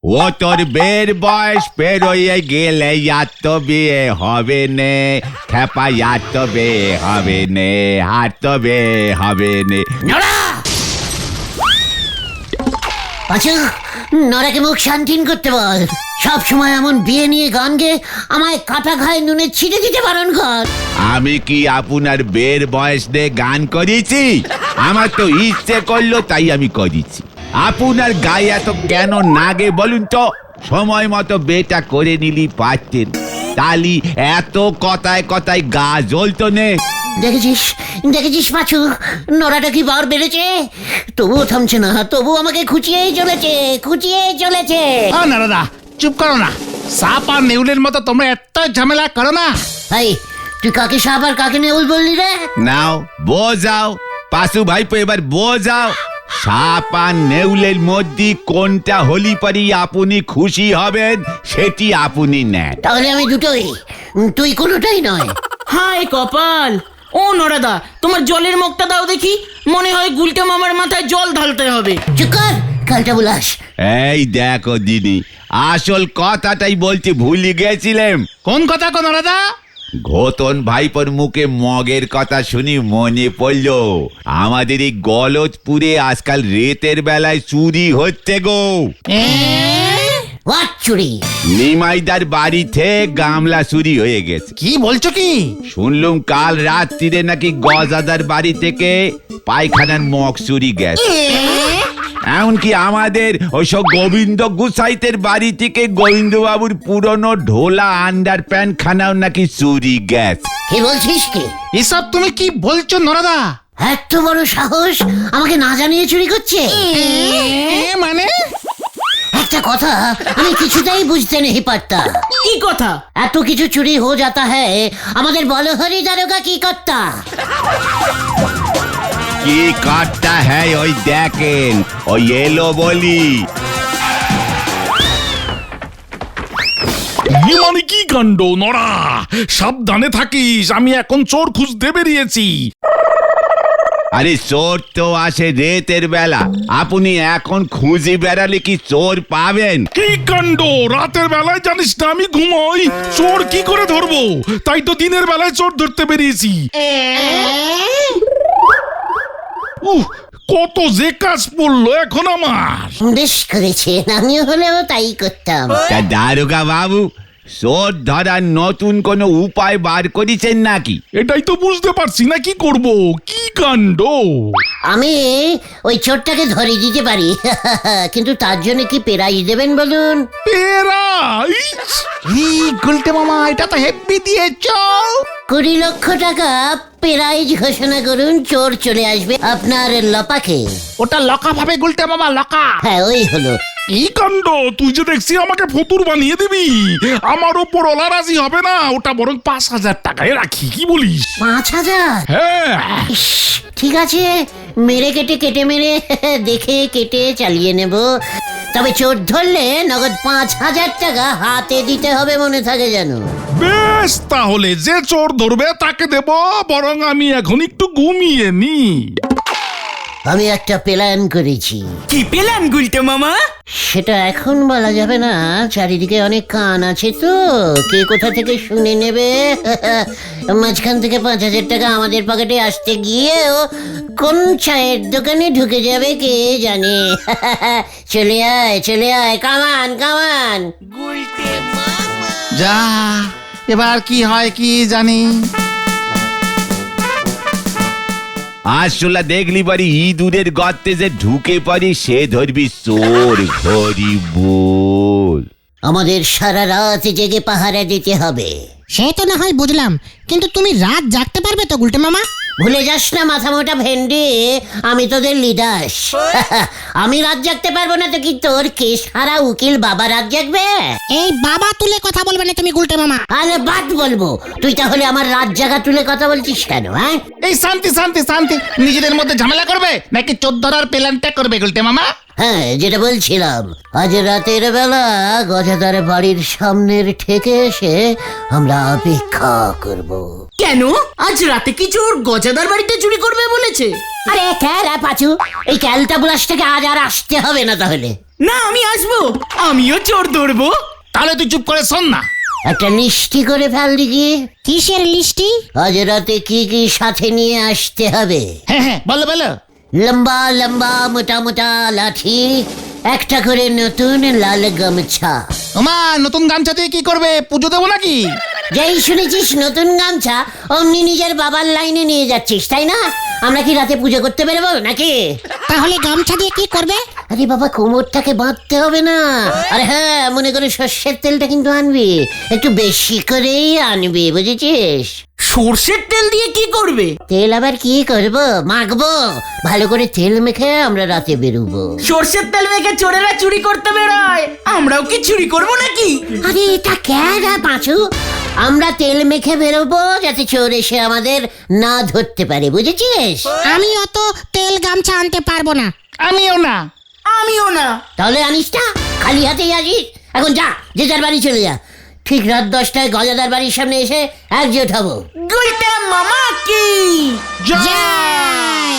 ও তোর বের বয়স পেরোয় গেলে আর তো বিয়ে হবে নে, খেপা আর তো বিয়ে হবে নে, আর তো বিয়ে হবে নে। আচ্ছা, নরাকে মুখ শান্তিন করতে বল। সব সময় এমন বিয়ে নিয়ে গান গেয়ে আমায় কাটা ঘায়ে নুনে ছিটে দিতে বারণ কর। আমি কি আপনার বের বয়স দিয়ে গান করেছি? আমার তো ইচ্ছে করলো তাই আমি করেছি। আপনার গায়ে এত কেন নাগে বলুন তো? সময় মতো বেটা করে নিলি পারতেন, তালি এত কথায় কথায় গা জ্বলতো নে। দেখেছিস পাঁচু, নরাটা কি বার বেড়েছে? তবুও থামছে না, তবু আমাকে খুঁচিয়েই চলেছে। না দাদা, চুপ করো না। সাপ আর নেউলের মতো তোমরা এত ঝামেলা করো না। ভাই, তুই কাকে সাপ আর কাকে নেউল বললি রে? নাও বোঝাও পাশু ভাইপো, এবার বোঝাও সাপ আর নেউলের মধ্যে কোনটা হলি পারি আপনি খুশি হবেন সেটি আপনি নেন। তাহলে আমি দুটোই, তুই কোনোটাই নয়। হায় কপাল! ও নরাদা, তোমার জলের মুখটা দাও দেখি। মনে হয় গুলটে মামার মাথায় জল ঢালতে হবে। চুপ কর, কালটা বুলাস। এই দেখো দিদি, আসল কথাটাই বলতে ভুলে গেছিলাম। কোন কথা কোন দাদা? ঘোতন ভাইপোর মুখে মগের কথা শুনি মনে পড়ল, আমাদের এই গলজপুরে আজকাল রাতের বেলায় চুরি হচ্ছে গো। চুরি? নিমাইদার বাড়িতে গামলা চুরি হয়ে গেছে। কি বলছো কি? শুনলুম কাল রাত্রিরে নাকি গজাদার বাড়ি থেকে পায়খানার মগ চুরি গেছে। এমনকি আমাদের ওইসব গোবিন্দ গুসাইতের বাড়ি থেকে গোবিন্দবাবুর পুরনো ঢোলা আন্ডার প্যান্ট খানাও নাকি চুরি গেছে। কি বলছিস কি? এসব তুমি কি বলছো নরাদা? এত বড় সাহস, আমাকে না জানিয়ে চুরি করছে? মানে একটা কথা আমি কিছুতেই বুঝতে নেই পারতা। কি কথা? এত কিছু চুরি হো যাতা হ্যায়, আমাদের বলহরি দারোগা কি করতা? কি কাটটা হ্যাঁ ওই দেখেন, ওই এলো বলি। মানে কি কাণ্ড নড়া! সাবধানে থাকিস, আমি এখন চোর খুঁজতে বেরিয়েছি। আরে চোর তো আসে রাতের বেলা, আপনি এখন খুঁজে বেড়ালে কি চোর পাবেন? কি কাণ্ড! রাতের বেলায় জানিস না আমি ঘুমোই, চোর কি করে ধরবো? তাই তো দিনের বেলায় চোর ধরতে বেরিয়েছি। কত যে কাজ পড়লো এখন আমার। বেশ করেছেন, আমিও হলেও তাই করতাম। তা দারোগা বাবু, চোর ধরার নতুন কোনো উপায় বার করেছেন নাকি? এটাই তো বুঝতে পারছি না কি করব। কি কাণ্ড! আমি ওই চোরটাকে ধরে দিতে পারি, কিন্তু তার জন্য কি প্রাইজ দেবেন বলুন? প্রাইজ? গুলটে মামা, এটা তো হেব্বি দিয়েছো। 20 লক্ষ টাকা প্রাইজ ঘোষণা করুন, চোর চলে আসবে আপনার লপাকে। ওটা লকা ভাবে গুলটে মামা, লকা। হ্যাঁ, ওই হলো। কি কাণ্ড! তুই যে দেখছি আমাকে ফতুর বানিয়ে দিবি। আমার ওপর ওলা রাজি হবে না, ওটা বরং 5,000 টাকায় রাখি, কি বলিস? 5,000? হ্যাঁ। ইস, ঠিক আছে, মেরে কেটে মেরে দেখে কেটে চালিয়ে নেব। তবে চোর ধরলে নগদ 5,000 টাকা হাতে দিতে হবে, মনে থাকে যেন। বেশ, তাহলে যে চোর ধরবে তাকে দেব, বরং আমি এখন একটু ঘুমিয়ে নি। আমি একটা প্ল্যান করেছি। কি প্ল্যান গুলটে মামা? সেটা এখন বলা যাবে না, চারিদিকে অনেক কান আছে তো, কে কোথা থেকে শুনে নেবে। মাঝখান থেকে 5,000 টাকা আমাদের পকেটে আসতে গিয়েও কোন চায়ের দোকানে ঢুকে যাবে কে জানে। চলে আয়, কামান। যা, এবার কি হয় কি জানি। আসলে দেখলি পারি ইঁদুরের গর্তে যে ঢুকে পারি সে ধরবি চোর। ঘড়ি বল, আমাদের সারা রাত জেগে পাহারা দিতে হবে। সে তো না হয় বুঝলাম, কিন্তু তুমি রাত জাগতে পারবে তো গুলটে মামা? ভুলে যাস না মাথা মোটা ভেন্ডি, আমি তোদের লিডার। আমি রাত জাগতে পারবো না তো কি তোর কেস হারা উকিল বাবা রাত জাগবে? এই বাবা তুলে কথা বলবে না তুমি গুলটে মামা। আরে বাদ বলবো। তুই তাহলে আমার রাত জাগা তুলে কথা বলছিস কেন? হ্যাঁ, এই শান্তি শান্তি শান্তি, নিজেদের মধ্যে ঝামেলা করবে নাকি চোর ধরার প্ল্যানটা করবে গুলটে মামা? হ্যাঁ, যেটা বলছিলাম, আজ রাতের বেলা গজাদার বাড়ির সামনের ঠেকে এসে আমরা অপেক্ষা করব। কেন? আজ রাতে কি চোর গজাদার বাড়িতে চুরি করবে বলেছে? আরে ক্যাল পাচু, এই ক্যালটা বুলাসটাকে আজ আর আসতে হবে না তাহলে। না আমি আসবো, আমিও চোর ধরবো। তাহলে তুই চুপ করে শোন না। একটা লিস্টি করে ফেল দেখি, কিসের লিস্টি? আজ রাতে কি কি সাথে নিয়ে আসতে হবে। হ্যাঁ হ্যাঁ, বলো বলো। লম্বা লম্বা মোটা মোটা লাঠি, একটা করে নতুন লাল গামছা। ওমা, নতুন গামছা দিয়ে কি করবে? পুজো দেবো নাকি? যেই শুনেছিস নতুন গামছা, অমনি নিজের বাবার লাইনে নিয়ে যাচ্ছিস, তাই না? আমরা কি রাতে পুজো করতে বেরোবো নাকি? তাহলে গামছা দিয়ে কি করবে? আরে বাবা, কোমরটাকে বাঁধতে হবে না। আরে হ্যাঁ, মনে করে সর্ষের তেলটা কিন্তু আনবি, একটু বেশি করেই আনবি, বুঝেছিস? সর্ষের তেল দিয়ে কি করবে? তেল আবার কি করবো, মাখবো। ভালো করে তেল মেখে আমরা রাতে বেরোবো। সর্ষের তেল মেখে চোরেরা চুরি করতে বেরোয়, আমরাও কি চুরি করবো নাকি? আরে এটা কেন পাঁচু? আমরা তেল মেখে বেরোবো যাতে চোর এসে আমাদের না ধরতে পারে, বুঝেছিস? আমি অত তেল গামছা আনতে পারবো না। আমিও না। আমিও না। তাহলে আনিস না, খালি হাতেই আসিস। এখন যা, যে যার বাড়ি চলে যা। ঠিক রাত 10টায় গজাদার বাড়ির সামনে এসে একজোট হবো। গুলটে মামা কি জয়।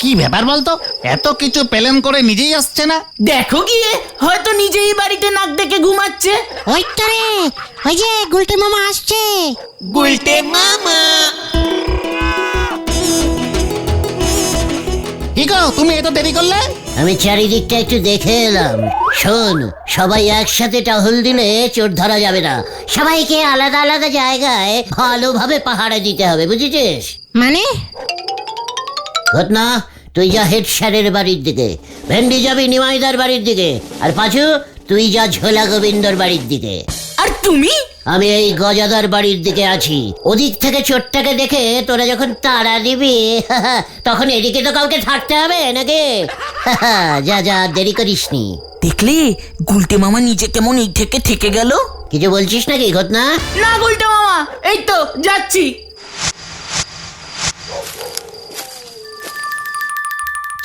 কি ব্যাপার বলতো? এত কিছু প্ল্যান করে নিজেই আসছে না? দেখো গিয়ে, হয়তো নিজেই বাড়িতে নাক ডেকে ঘুমাচ্ছে। ওই তো রে, ওই যে গুলটে মামা আসছে। গুলটে মামা। কি গো, তুমি এত দেরি করলে? আমি চারিদিকটা একটু দেখে এলাম। শোন, সবাই একসাথে টহল দিলে চোর ধরা যাবে না। সবাইকে আলাদা আলাদা জায়গায় ভালোভাবে পাহারা দিতে হবে, বুঝেছিস? মানে? ঘটনা, তুই যা হেড স্যারের বাড়ির দিকে, ভেন্ডি যাবি নিমাইদার বাড়ির দিকে, আর পাঁচু তুই যা ঝোলা গোবিন্দর বাড়ির দিকে। আর তুমি? আমি এই গজাদার বাড়ির দিকে আছি। ওদিক থেকে চোরটাকে দেখে তোরা যখন তাড়া দিবি, তখন এদিকে তো কাউকে থাকতে হবে নাকি? যা যা, দেরি করিসনি। দেখলে গুলটে মামা নিজে কেমন এই থেকে থেকে গেল। কিছু বলছিস নাকি ঘটনা? না গুলটে মামা, এই তো যাচ্ছি।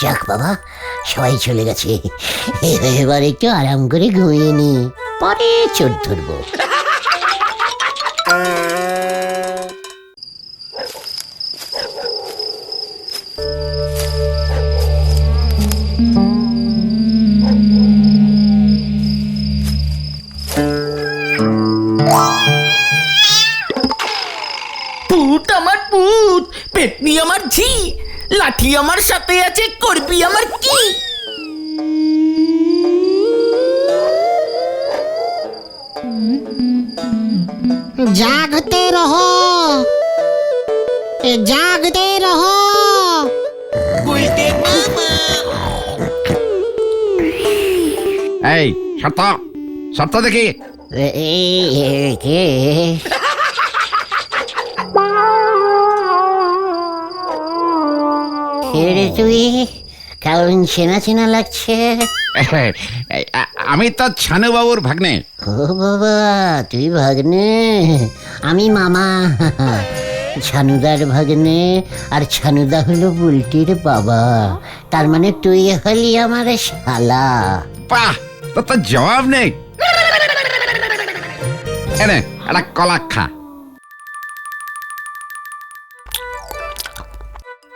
যাক বাবা, সবাই চলে গেছে। এবার একটু আরাম করে ঘুমিয়ে নি, পরে চোর ধরবো। পুত আমার পুত, পেটনি আমার ঝি, লাঠি আমার সাথে আছে, করবি আমার কি? জাগতে রহো, জাগতে রহো। গুলটে মামা। এই সত্য সত্য দেখি। কে? রে তুই? কেমন চেনা চেনা লাগছে। আমি তো ছানুবাবুর ভাগ্নে। ও বাবা, তুই ভাগ্নে? আমি মামা, ছানুদার ভাগ্নে। আর ছানুদা হলো বুলটির বাবা। তার মানে তুই হলি আমার শালা। বাহ, তোর তো জবাব নেই। এনে একটা কলা খা।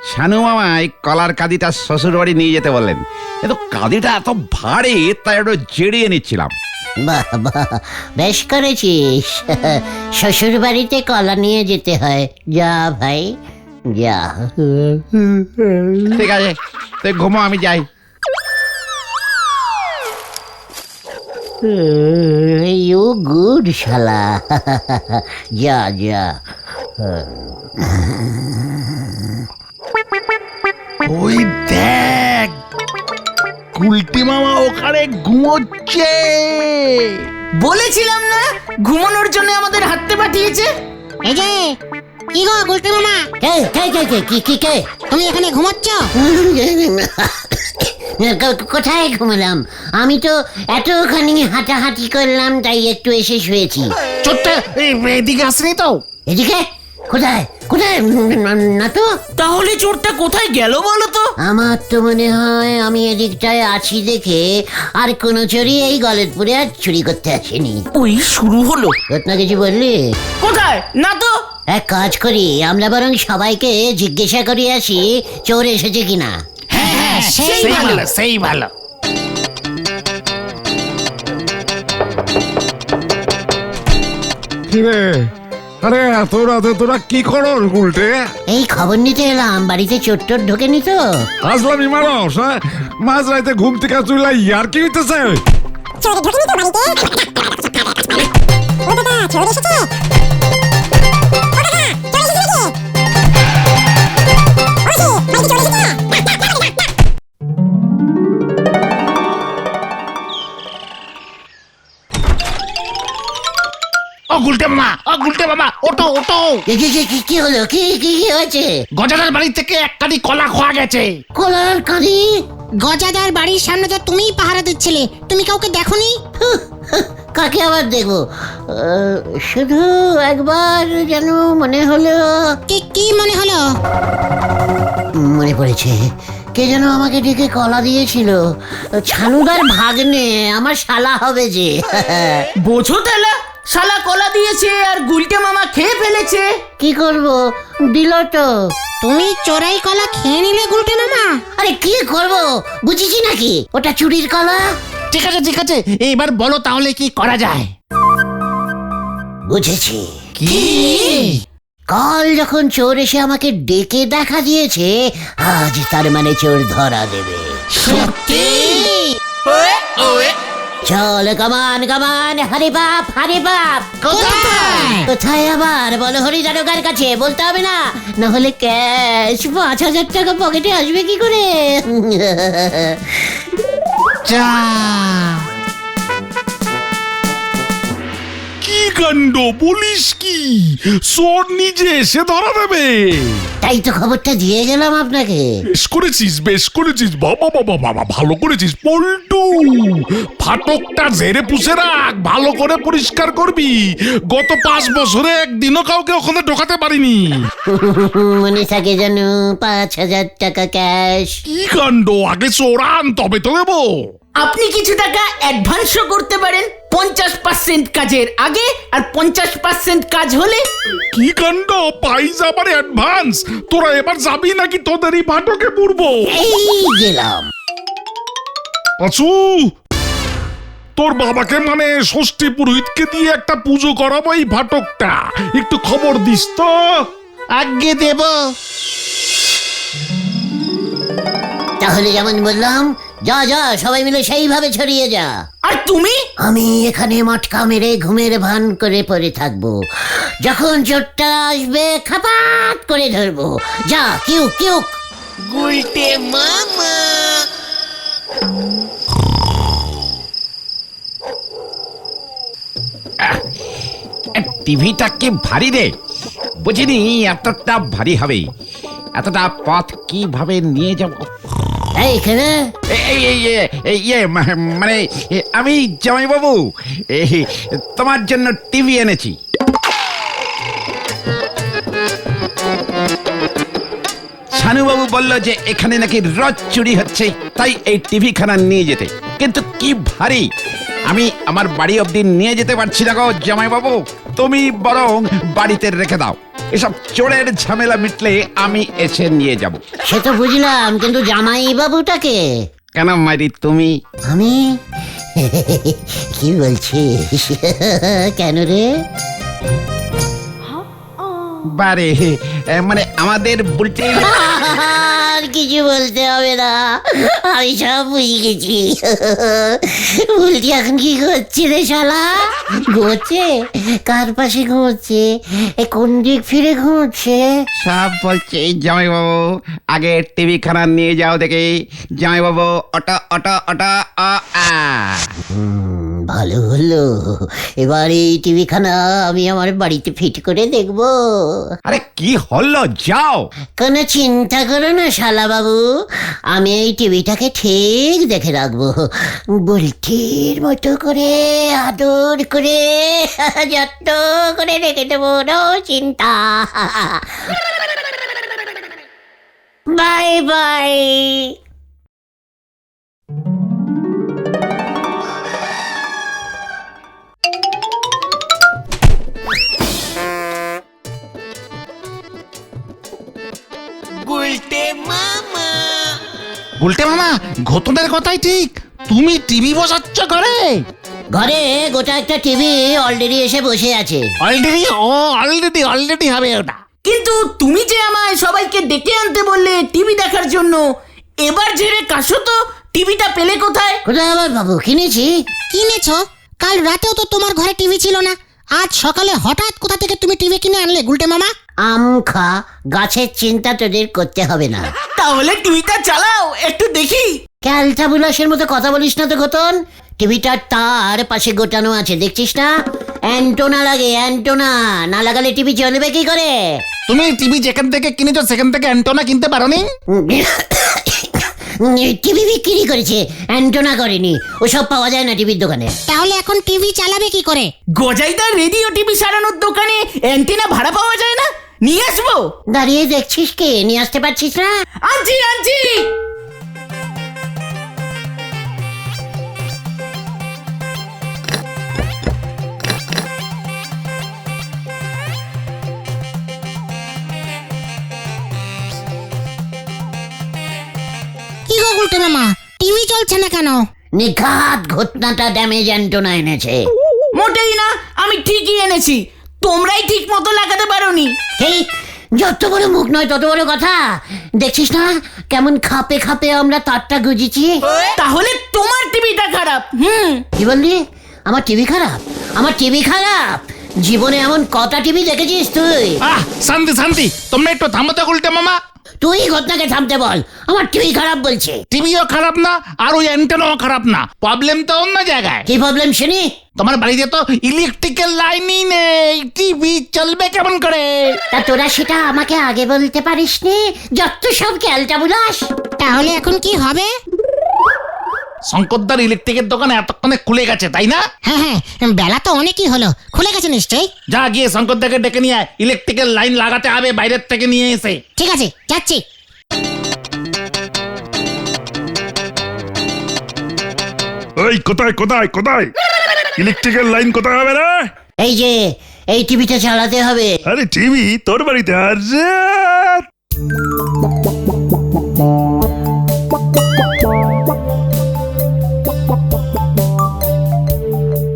শানু মামা এই কলার কাঁদিটা শ্বশুর বাড়ি নিয়ে যেতে বললেন, কিন্তু কাঁদিটা এত ভারী তাই একটু জেড়িয়ে নিচ্ছিলাম। বাহ বাহ, বেশ করেছিস। শ্বশুর বাড়িতে কলা নিয়ে যেতে হয়। যা ভাই যা। ঠিক আছে, তুই ঘুমো, আমি যাই। ইউ গুড শালা। যা যা। ওই দেখ, গুলটি মামা ওখানে ঘুমোচ্ছে। বলেছিলাম না, ঘুমানোর জন্য আমাদের হাঁটতে পাঠিয়েছে। এই যে, কি গো গুলটে মামা, কে কে কে কে কি কি কে? তুমি এখানে ঘুমাচ্ছ? কোথায় ঘুমালাম? আমি তো এতখানি হাঁটাহাঁটি করলাম, তাই একটু এসে শুয়েছি। চোরটা এদিকে আসেনি তো? এদিকে? কোথায় কোথায়? না তো। তাহলে চোরটা কোথায় গেল বলো তো? আমার তো মনে হয় আমি এদিকটায় আছি দেখে আর কোনো চোরই এই গলতপুরে আর চুরি করতে আসেনি। ওই শুরু হলো। ঘটনা কিছু বললি? কোথায়? না তো। এক কাজ করি, আমরা বরং সবাইকে জিজ্ঞাসা করে আসি চোর এসেছে কিনা। হ্যাঁ হ্যাঁ, সেই ভালো সেই ভালো। কিরে, আরে এত রাতে তোরা কি করো উল্টে? এই খবর নিতে এলাম, বাড়িতে চোর টোর ঢোকেনি তো? আসলামি মানুষ, হ্যাঁ? মাঝ রাতে ঘুম থেকে চুলা ইয়ার কি হইতেছে? চোরে ঢোকেনি তো বাড়িতে? ও দাদা, চোর এসেছে? ও দাদা, চোর এসেছে নাকি? ওরে, বাড়িতে চোর এসেছে? ও গুলটে মামা, ও গুলটে মামা, ওটো ওটো। কি হলো? কি হয়েছে? গজাদার বাড়ি থেকে এক কাঁদি কলা খোয়া গেছে। কলার কাঁদি? গজাদার বাড়ির সামনে তো তুমিই পাহারা দিচ্ছিলে, তুমি কাউকে দেখোনি? কাকে আবার দেখবো? শুধু একবার যেন মনে হলো। কি মনে হলো? মনে পড়েছে, কে যেন আমাকে ডেকে কলা দিয়েছিল। ছানুদার ভাগ্নে, আমার শালা হবে যে। বোঝো তাহলে, শালা কলা দিয়েছে আর গুলটে মামা খেয়ে ফেলেছে। কি করব, দিল তো। তুমি চোরাই কলা খেয়ে নিলে গুলটে মামা? আরে কি করব, বুঝেছি নাকি ওটা চুরির কলা? ঠিক আছে ঠিক আছে, এইবার বলো তাহলে কি করা যায়। বুঝেছি। কি? কাল যখন চোর এসে আমাকে ডেকে দেখা দিয়েছে, আজ তার মানে চোর ধরা দেবে। সত্যি? চল, কামান কামান, হরে বাপ হরে বাপ। কোথায়? কোথায় আবার বলো? হরি দারোগার কাছে। বলতে হবে না, না হলে ক্যাশ 5,000 টাকা পকেটে আসবে কি করে? যা। কি কাণ্ড, বলিস কি? চোর নিজে এসে ধরা দেবে? তাই তো খবরটা দিয়ে গেলাম আপনাকে। বেশ করেছিস বাবা বাবা বাবা, ভালো করেছিস পল্টু। ফাটকটা ঝেড়ে পুষে রাখ, ভালো করে পরিষ্কার করবি। গত 5 বছরে একদিনও কাউকে ওখানে ঢোকাতে পারিনি। মনে থাকে যেন 5,000 টাকা ক্যাশ। কি কাণ্ড, আগে চোরান তবে তো দেবো। আপনি কিছু টাকা অ্যাডভান্সও করতে পারেন 50% কাজের আগে, আর 50% কাজ হলে। কি কাণ্ড, পাইজ আবার অ্যাডভান্স? তোরা এবার যাবি নাকি তোদেরই ফাটকে পড়বো? এই গেলাম। পাঁচু, তোর বাবাকে মানে ষষ্ঠী পুরোহিতকে দিয়ে একটা পুজো করাবো এই ফাটকটা, একটু খবর দিস তো। আগে দেব। তাহলে যেমন বললাম, যা যা সবাই মিলে সেইভাবে ছড়িয়ে যা। আর তুমি? আমি এখানে মটকা মেরে ঘুমের ভান করে পড়ে থাকবো। যখন চোরটা আসবে খাপাত করে ধরবো। যা, কিউ কিউ। টিভিটা কি ভারী রে, বুঝিনি এতটা ভারী হবে। এতটা পথ কিভাবে নিয়ে যাব? এইখানে মানে আমি জামাইবাবু, তোমার জন্য টিভি এনেছি। শানুবাবু বলল যে এখানে নাকি রোজ চুরি হচ্ছে, তাই এই টিভি খানা নিয়ে যেতে। কিন্তু কি ভারী, আমি আমার বাড়ি অবধি নিয়ে যেতে পারছি না গো জামাইবাবু। তুমি বরং বাড়িতে রেখে দাও, এসব চোরের ঝামেলা মিটলে আমি এসে নিয়ে যাব। সে তো বুঝলাম, কিন্তু জামাই বাবুটাকে? কেন মারি তুমি? আমি? কি বলছিস? কেন রে? বারে, মানে আমাদের বুলটে। আর কিছু বলতে হবে না, আমি সব বুঝে গেছি। বুলটি এখন কি করছে রে শালা? ঘুমোচ্ছে? কার পাশে ঘুমোচ্ছে? কোন দিক ফিরে ঘুমোচ্ছে? সব বলছে জামাইবাবু, আগে টিভি খানা নিয়ে যাও দেখে। জামাইবাবু, অটা অটা অটা আ আ। ভালো হলো, এবার এই টিভি খানা আমি আমার বাড়িতে ফিট করে দেখবো। আরে কি হলো, যাও। কোনো চিন্তা করো না শালা বাবু, আমি এই টিভিটাকে ঠিক দেখে রাখবো। বুলটির মতো করে আদর করে যত্ন করে রেখে দেবো, নো চিন্তা। Bye bye. উল্টে মামা ঘটনের কথাই ঠিক, তুমি টিভি বসাচ্ছ ঘরে? ঘরে গোটা একটা টিভি অলরেডি এসে বসে আছে। অলরেডি হবে ওটা। কিন্তু তুমি যে আমায় সবাইকে ডেকে আনতে বললে টিভি দেখার জন্য, এবার ঝেড়ে কাশো তো টিভিটা পেলে কোথায়? কোথায় আবার বাবু, কিনেছি। কিনেছো? কাল রাতেও তো তোমার ঘরে টিভি ছিল না, আজ সকালে হঠাৎ কোথা থেকে তুমি টিভি কিনে আনলে গুলটে মামা? আম খা, গাছের চিন্তা তোদের করতে হবে না। তাহলে টিভিটা চালাও, একটু দেখি। ক্যালটা বুলাসের মতো কথা বলিস না তো ঘটন। টিভিটার তার পাশে গোটানো আছে, দেখছিস না? অ্যান্টোনা লাগে, অ্যান্টোনা না লাগালে টিভি চলবে কি করে? তুমি টিভি যেখান থেকে কিনেছো সেখান থেকে অ্যান্টোনা কিনতে পারোনি? টিভি বিক্রি করেছে, অ্যান্টোনা করেনি। ওসব পাওয়া যায় না টিভির দোকানে। তাহলে এখন টিভি চালাবে কি করে? গজাইদার রেডিও টিভি সারানোর দোকানে অ্যান্টেনা ভাড়া পাওয়া যায় না, নিয়ে আসবো। দাঁড়িয়ে দেখছিস কে, নিয়ে আসতে পারছিস না? আনছি আনছি। কি গো গুলটে মামা, টিভি চলছে না কেন? নিখাত ঘটনাটা ড্যামেজ অ্যান্টোনা এনেছে। মোটেই না, আমি ঠিকই এনেছি, তোমরাই ঠিক মতো লাগাতে পারোনি। এই যত বড় মুখ নয় তত বড় কথা। দেখছিস না কেমন খাপে খাপে আমরা তারটা গুজিছি? তাহলে তোমার টিভিটা খারাপ। কি বললি? আমার টিভি খারাপ? আমার টিভি খারাপ? জীবনে এমন কটা টিভি দেখেছিস তুই? শান্তি, তোমরা একটু থামো তো উল্টে মামা। তুই ঘটনাকে থামতে বল, আমার টিভি খারাপ বলছে। টিভিও খারাপ না আর ওই অ্যান্টেনাও খারাপ না, প্রবলেম তো অন্য জায়গায়। কি প্রবলেম শুনি? তোমার বাড়িতে তো ইলেকট্রিক্যাল লাইনই নেই, টিভি চলবে কেমন করে? তা তোরা সেটা আমাকে আগে বলতে পারিসনি? যত সব ক্যালটা বুলাস। তাহলে এখন কি হবে? শঙ্করদার ইলেকট্রিকের দোকান এতক্ষণে খুলে গেছে তাই না? হ্যাঁ, বেলা তো অনেকই হলো, খুলে গেছে নিশ্চয়ই। যা গিয়ে শঙ্করদাকে ডেকে নিয়ে ইলেকট্রিক্যাল লাইন লাগাতে হবে বাইরের থেকে নিয়ে এসে। ঠিক আছে, যাচ্ছি। ওই কোথায় ইলেকট্রিক্যাল লাইন কোথায় হবে রে? এই যে এই টিভিটা চালাতে হবে। আরে টিভি তোর বাড়িতে আছে?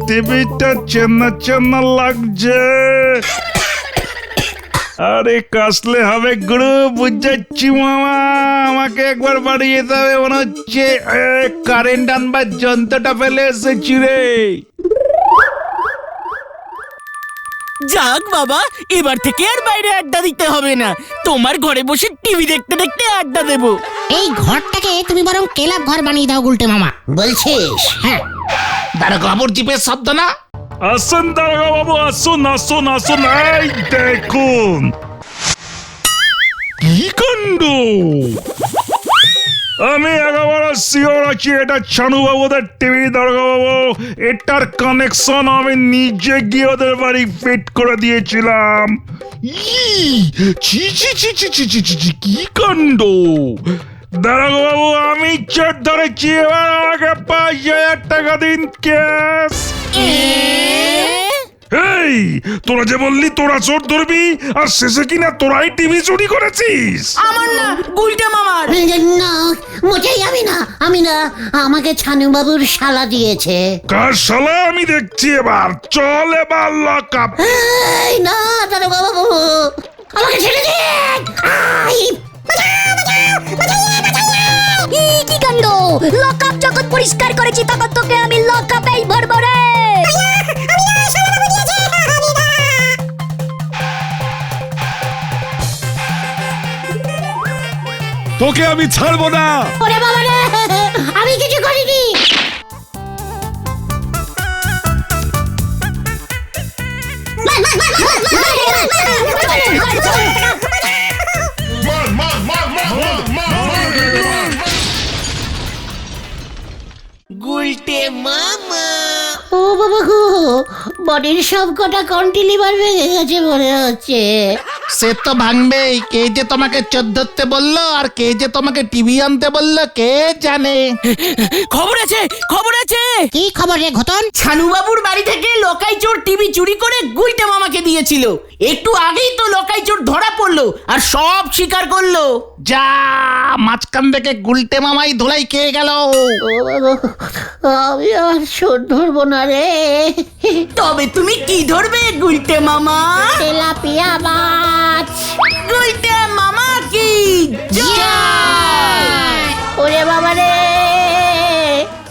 টিভিটা চেনা লাগছে। আরে কাশলে হবে গুরু, বুঝাচ্ছি মামা, আমাকে একবার বাড়ি যেতে হবে। মনে হচ্ছে কারেন্ট আনবার যন্ত্রটা ফেলে এসেছি রে। যাক বাবা, এবার থেকে আর বাইরে আড্ডা দিতে হবে না, তোমার ঘরে বসে টিভি দেখতে দেখতে আড্ডা দেবো। এই ঘরটাকে তুমি বরং ক্লাব ঘর বানিয়ে দাও গুলটে মামা। বলছিস? হ্যাঁ। দাঁড়া, জিপের শব্দ না? আসুন দারোগা বাবু, আসুন। এই দেখুন কি কাণ্ড! আমি একেবারে শিওর আছি এটা ছানু বাবুদের টিভি। দারোগা বাবু, এটার কানেকশন আমি নিজে গিয়ে ওদের বাড়ি ফিট করে দিয়েছিলাম। কি কাণ্ড! দারোগা বাবু, আমি চোর ধরেছি, এবার আমাকে ৫,০০০ টাকা দিন ক্যাশ। এই তোরা যে বললি তোরা চোর ধরবি, আর শেষে কিনা তোরাই টিভি চুরি করেছিস। আমার না, গুলটে মামার। না, মোটেই আমি না। আমাকে ছানু বাবুর শালা দিয়েছে। কার শালা আমি দেখছি এবার। চল এবার লক আপ। এই না দারোগা বাবু, আমাকে ছেড়ে দিন। কি কাণ্ড! লকআপ যখন পরিষ্কার করেছি তখন তোকে আমি লকআপেই ভরবো রে। তোকে আমি ছাড়বো না। ওরে বাবা রে, আমি কিছু করিনি। গুলটে মামা। ও বাবা গো, বডির সব কটা কন্টিলিভার ভেঙে গেছে মনে হচ্ছে। সে তো ভাঙবেই। কে যে তোমাকে চোর ধরতে বললো আর কে যে তোমাকে টিভি আনতে বললো কে জানে। খবর আছে, খবর আছে। কি খবর রে ঘটন? ছানুবাবুর বাড়ি থেকে লোকাই চোর টিভি চুরি করে গুলটে মামাকে দিয়েছিল। একটু আগেই তো লোকাই চোর ধরা পড়লো আর সব স্বীকার করলো। যা, মাঝখান থেকে গুলটে মামাই ধুলাই খেয়ে গেল। ও বাবা, আমি আর চোর ধরবো না রে। তবে তুমি কি ধরবে গুলটে মামা? তেলাপিয়া মাছ।